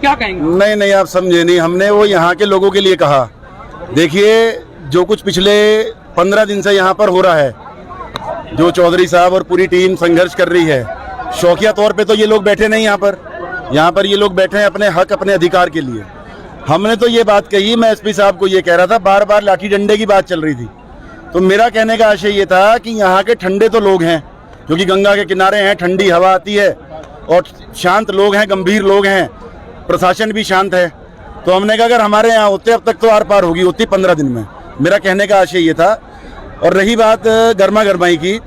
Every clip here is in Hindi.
क्या कहेंगे? नहीं, आप समझे नहीं, हमने वो यहाँ के लोगों के लिए कहा। देखिए, जो कुछ पिछले 15 दिन से यहाँ पर हो रहा है, जो चौधरी साहब और पूरी टीम संघर्ष कर रही है, शौकिया तौर पे तो ये लोग बैठे नहीं यहाँ पर ये लोग बैठे हैं अपने हक, अपने अधिकार के लिए। हमने तो ये बात कही, मैं एसपी साहब को ये कह रहा था, बार बार लाठी डंडे की बात चल रही थी, तो मेरा कहने का आशय ये था कि यहाँ के ठंडे तो लोग हैं, क्योंकि गंगा के किनारे हैं, ठंडी हवा आती है और शांत लोग हैं, गंभीर लोग हैं, प्रशासन भी शांत है। तो हमने कहा अगर हमारे यहाँ होते अब तक तो आर पार होगी होती 15 दिन में। मेरा कहने का आशय ये था। और रही बात गर्मा गर्माई की,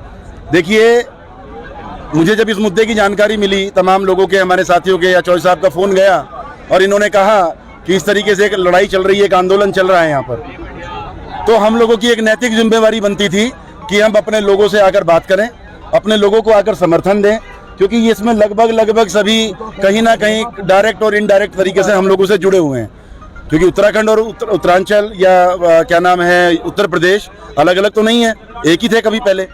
देखिए मुझे जब इस मुद्दे की जानकारी मिली, तमाम लोगों के, हमारे साथियों के, या चौधरी साहब का फ़ोन गया और इन्होंने कहा कि इस तरीके से एक लड़ाई चल रही है, एक आंदोलन चल रहा है यहाँ पर, तो हम लोगों की एक नैतिक जिम्मेवारी बनती थी कि हम अपने लोगों से आकर बात करें, अपने लोगों को आकर समर्थन दें, क्योंकि ये इसमें लगभग सभी कहीं ना कहीं डायरेक्ट और इनडायरेक्ट तरीके से हम लोगों से जुड़े हुए हैं, क्योंकि उत्तराखंड और उत्तरांचल या क्या नाम है उत्तर प्रदेश अलग अलग तो नहीं है, एक ही थे कभी पहले।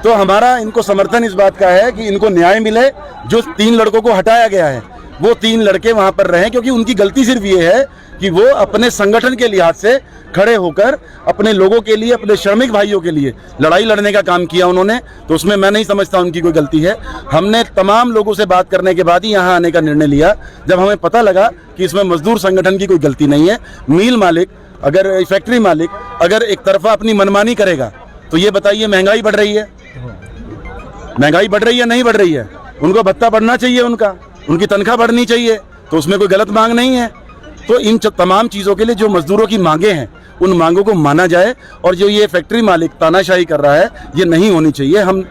तो हमारा इनको समर्थन इस बात का है कि इनको न्याय मिले। जो 3 लड़कों को हटाया गया है वो 3 लड़के वहाँ पर रहें, क्योंकि उनकी गलती सिर्फ ये है कि वो अपने संगठन के लिहाज से खड़े होकर अपने लोगों के लिए, अपने श्रमिक भाइयों के लिए लड़ाई लड़ने का काम किया उन्होंने, तो उसमें मैं नहीं समझता उनकी कोई गलती है। हमने तमाम लोगों से बात करने के बाद ही यहाँ आने का निर्णय लिया, जब हमें पता लगा कि इसमें मजदूर संगठन की कोई गलती नहीं है। मिल मालिक अगर, फैक्ट्री मालिक अगर एक तरफा अपनी मनमानी करेगा तो ये बताइए महंगाई बढ़ रही है, महंगाई बढ़ रही है नहीं बढ़ रही है? उनको भत्ता बढ़ना चाहिए, उनकी तनख्वाह बढ़नी चाहिए, तो उसमें कोई गलत मांग नहीं है। तो इन तमाम चीज़ों के लिए जो मजदूरों की मांगे हैं उन मांगों को माना जाए, और जो ये फैक्ट्री मालिक तानाशाही कर रहा है ये नहीं होनी चाहिए। हम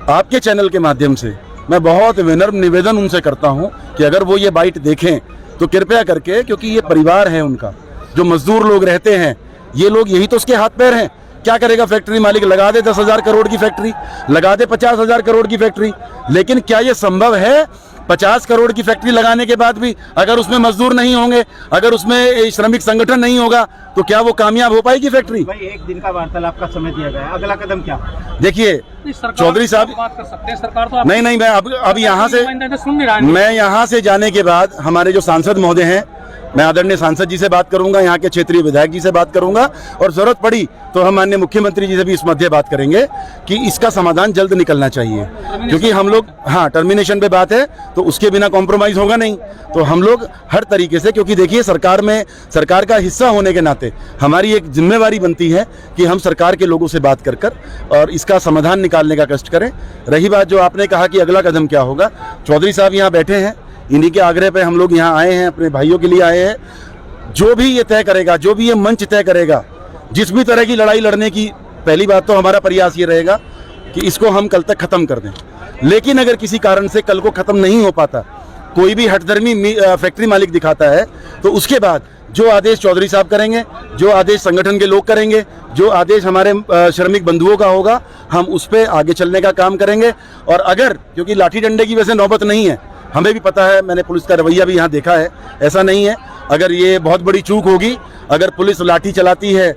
आपके चैनल के माध्यम से मैं बहुत विनम्र निवेदन उनसे करता हूं कि अगर वो ये बाइट देखें तो कृपया करके, क्योंकि ये परिवार है उनका, जो मजदूर लोग रहते हैं, ये लोग यही तो उसके हाथ पैर हैं। क्या करेगा फैक्ट्री मालिक? लगा दे 10,000 करोड़ की फैक्ट्री, लगा दे 50,000 करोड़ की फैक्ट्री, लेकिन क्या ये संभव है 50 करोड़ की फैक्ट्री लगाने के बाद भी अगर उसमें मजदूर नहीं होंगे, अगर उसमें श्रमिक संगठन नहीं होगा, तो क्या वो कामयाब हो पाएगी फैक्ट्री? भाई, 1 दिन का वार्तालाप का समय दिया गया है, अगला कदम क्या? देखिए चौधरी साहब, बात कर सकते हैं, सरकार तो नहीं, मैं अब यहाँ से, मैं यहाँ से जाने के बाद हमारे जो सांसद महोदय हैं, मैं आदरणीय सांसद जी से बात करूंगा, यहाँ के क्षेत्रीय विधायक जी से बात करूंगा, और जरूरत पड़ी तो हम माननीय मुख्यमंत्री जी से भी इस मध्य बात करेंगे कि इसका समाधान जल्द निकलना चाहिए, क्योंकि हम लोग, हाँ टर्मिनेशन पे बात है तो उसके बिना कॉम्प्रोमाइज होगा नहीं। तो हम लोग हर तरीके से, क्योंकि देखिए सरकार का हिस्सा होने के नाते हमारी एक जिम्मेवारी बनती है कि हम सरकार के लोगों से बात कर और इसका समाधान निकालने का कष्ट करें। रही बात जो आपने कहा कि अगला कदम क्या होगा, चौधरी साहब यहाँ बैठे हैं, इन्हीं के आग्रह पे हम लोग यहाँ आए हैं, अपने भाइयों के लिए आए हैं। जो भी ये तय करेगा, जो भी ये मंच तय करेगा, जिस भी तरह की लड़ाई लड़ने की, पहली बात तो हमारा प्रयास ये रहेगा कि इसको हम कल तक खत्म कर दें। लेकिन अगर किसी कारण से कल को खत्म नहीं हो पाता, कोई भी हठधर्मी फैक्ट्री मालिक दिखाता है, तो उसके बाद जो आदेश चौधरी साहब करेंगे, जो आदेश संगठन के लोग करेंगे, जो आदेश हमारे श्रमिक बंधुओं का होगा, हम उस पर आगे चलने का काम करेंगे। और अगर, क्योंकि लाठी डंडे की वैसे नौबत नहीं है, हमें भी पता है, मैंने पुलिस का रवैया भी यहाँ देखा है, ऐसा नहीं है। अगर ये बहुत बड़ी चूक होगी, अगर पुलिस लाठी चलाती है